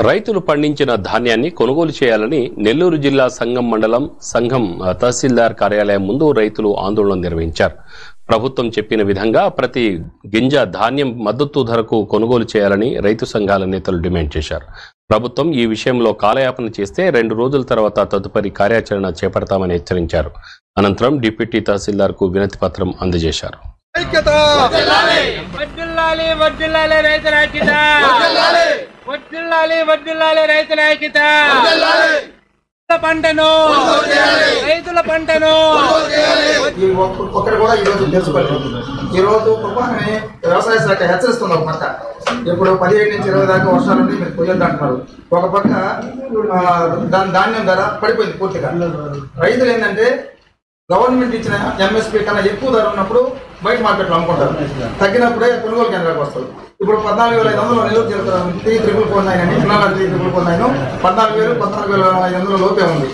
రైతులు పండించిన ధాన్యాన్ని కొనుగోలు చేయాలని నెల్లూరు జిల్లా సంగం మండలం సంఘం తహసీల్దార్ కార్యాలయం ముందు రైతులు ఆందోళన నిర్వహించారు. ప్రభుత్వం చెప్పిన విధంగా ప్రతి గింజ ధాన్యం మద్దతు ధరకు కొనుగోలు చేయాలని రైతు సంఘాల నేతలు డిమాండ్ చేశారు. ప్రభుత్వం ఈ విషయంలో కాలయాపన చేస్తే 2 రోజుల తర్వాత తదుపరి కార్యాచరణ చేపడతామని హెచ్చరించారు. అనంతరం డిప్యూటీ తహసీల్దార్కు వినతి పత్రం అందజేశారు. పంటను రైతుల పంటను ఒక్కరు కూడా ఈరోజు తెలుసుకోలేదు. ఈరోజు తుఫాన్ని వ్యవసాయ శాఖ హెచ్చరిస్తుంది. ఒక పక్క ఇప్పుడు 17 నుంచి 20 దాకా వర్షాలు ఉండి మీరు పొయ్యొద్దు అంటున్నారు. ఒక పక్క ధాన్యం ధర పడిపోయింది పూర్తిగా. రైతులు ఏంటంటే గవర్నమెంట్ ఇచ్చిన ఎంఎస్పీ కన్నా ఎక్కువ ధర ఉన్నప్పుడు బయట మార్కెట్లో అమ్ముకుంటారు, తగ్గినప్పుడే కొనుగోలు కేంద్రాలకు వస్తారు. ఇప్పుడు 14,500 నెల్లూరు జిల్లా 3,349 అని 3,349 14,000 14,500 లోపే ఉంది.